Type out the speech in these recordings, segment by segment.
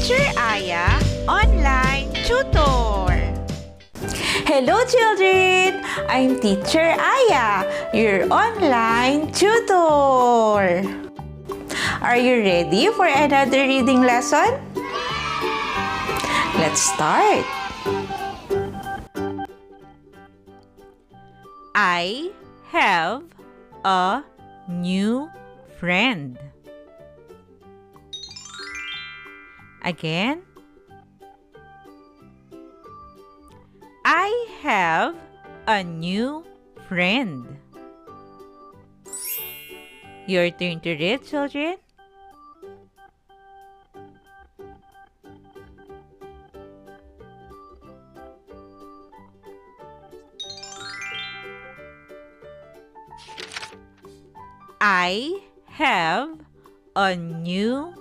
Teacher Aya Online Tutor. Hello children! I'm Teacher Aya, your online tutor. Are you ready for another reading lesson? Let's start. I have a new friend. Again. I have a new friend. Your turn to read, children. I have a new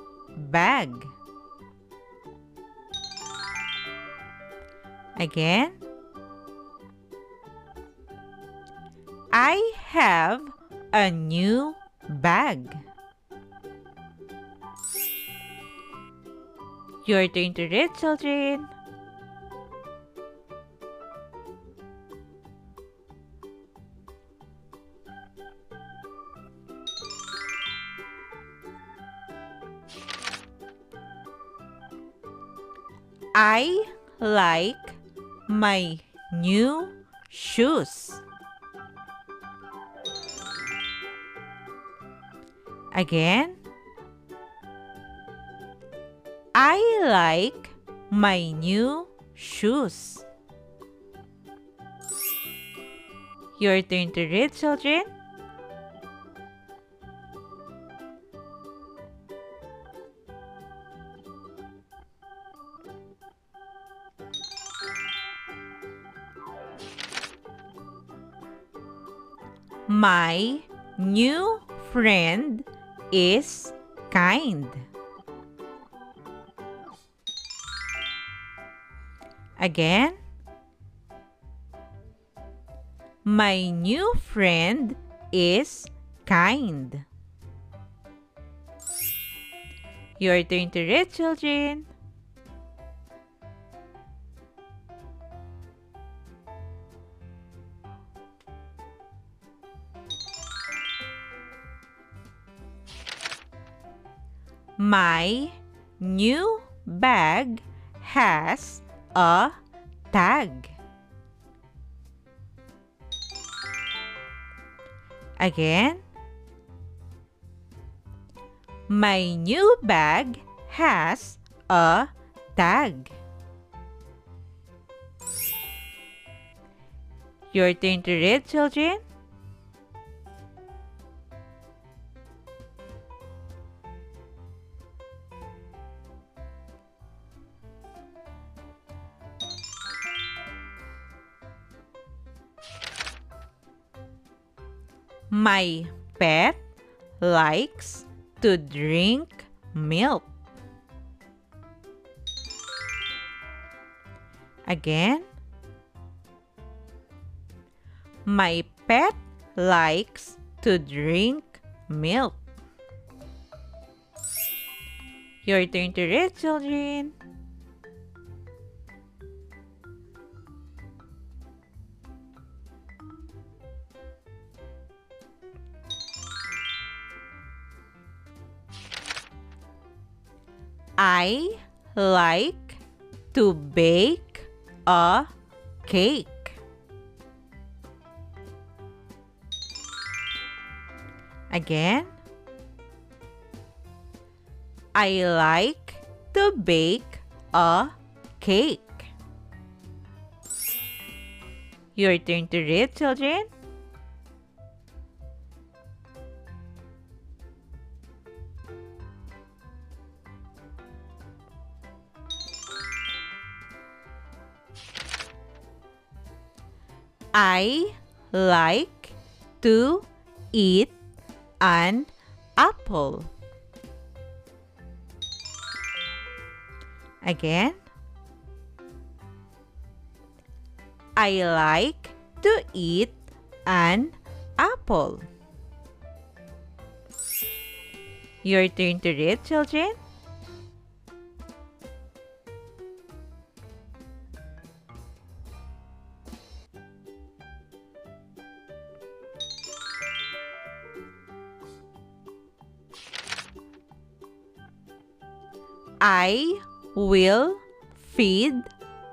bag. Again. I have a new bag. Your turn to read, children. I like my new shoes. Again. I like my new shoes. Your turn to read, children. My new friend is kind. Again. My new friend is kind. Your turn to read, children. My new bag has a tag. Again. My new bag has a tag. Your turn to read, children. My pet likes to drink milk. Again. My pet likes to drink milk. Your turn to read, children. I like to bake a cake. Again. I like to bake a cake. Your turn to read, children. I like to eat an apple. Again. I like to eat an apple. Your turn to read, children. I will feed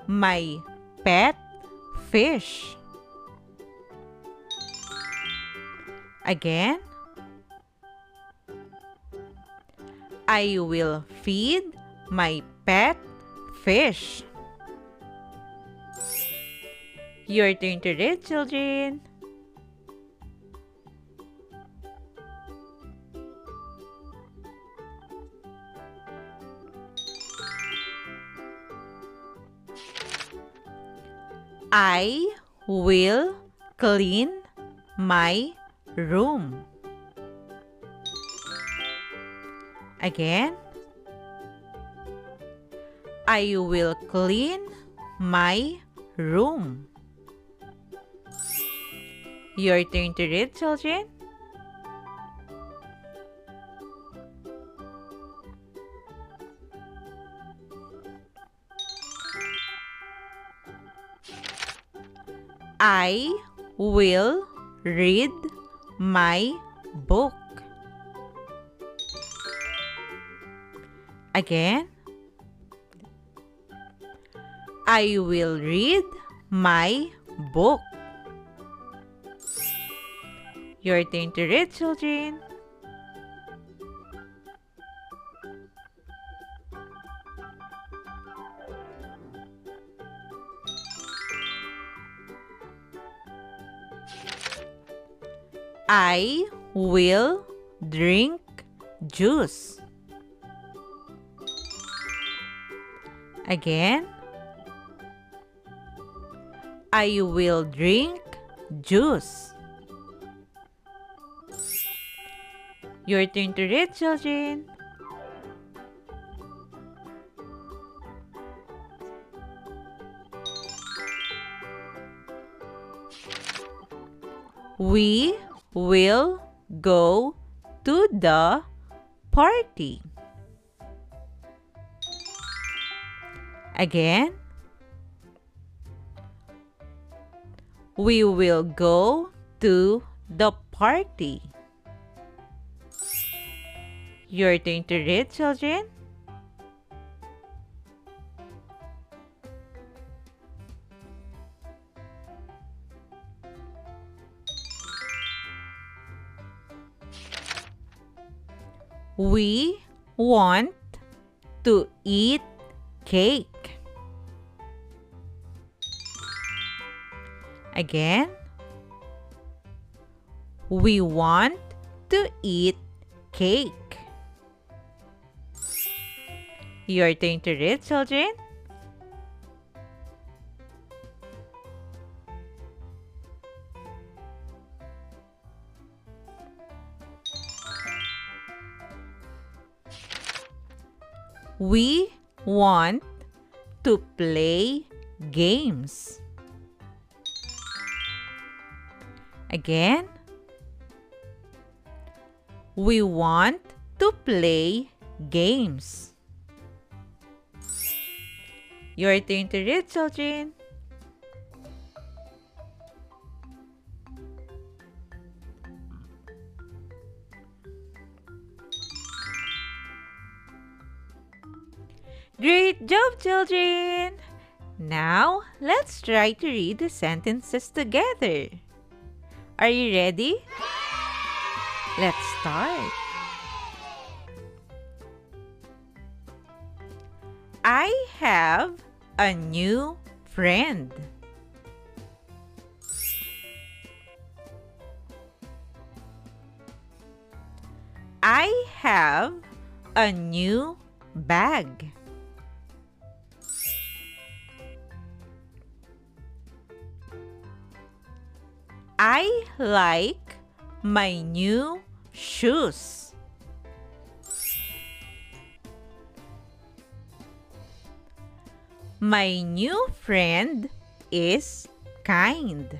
my pet fish. Again, I will feed my pet fish. Your turn to read, children. I will clean my room. Again, I will clean my room. Your turn to read, children. I will read my book. Again, I will read my book. Your turn to read, children. I will drink juice. Again, I will drink juice. Your turn to read, children. We will go to the party. Again, we will go to the party. Your turn to read, children. We want to eat cake. Again, we want to eat cake. Your turn to read, children. We want to play games. Again, we want to play games. Your turn to read, children. Great job, children! Now, let's try to read the sentences together. Are you ready? Let's start. I have a new friend. I have a new bag. I like my new shoes. My new friend is kind.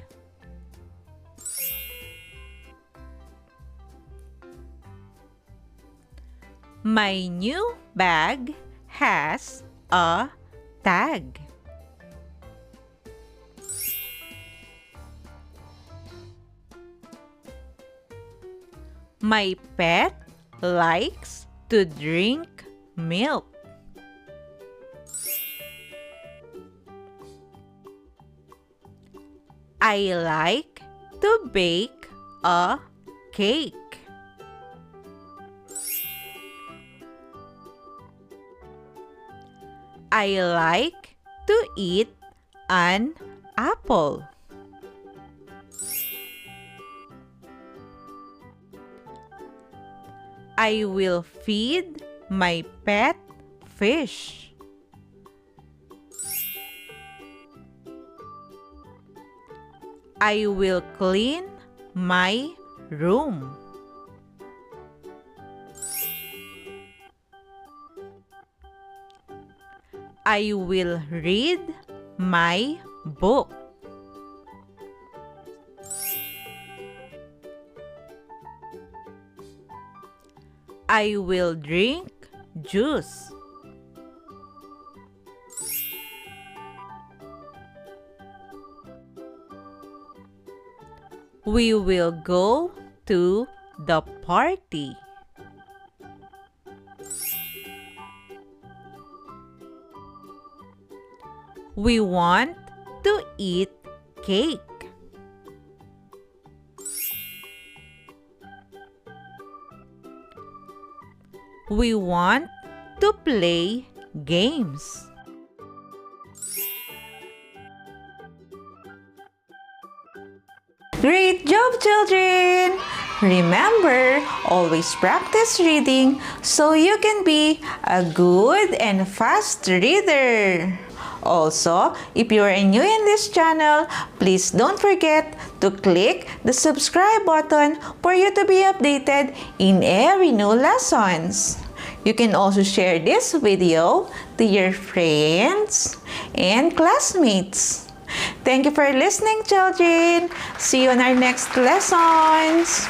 My new bag has a tag. My pet likes to drink milk. I like to bake a cake. I like to eat an apple. I will feed my pet fish. I will clean my room. I will read my book. I will drink juice. We will go to the party. We want to eat cake. We want to play games. Great job, children! Remember, always practice reading so you can be a good and fast reader. Also, if you are new in this channel, please don't forget to click the subscribe button for you to be updated in every new lessons. You can also share this video to your friends and classmates. Thank you for listening, children. See you in our next lessons.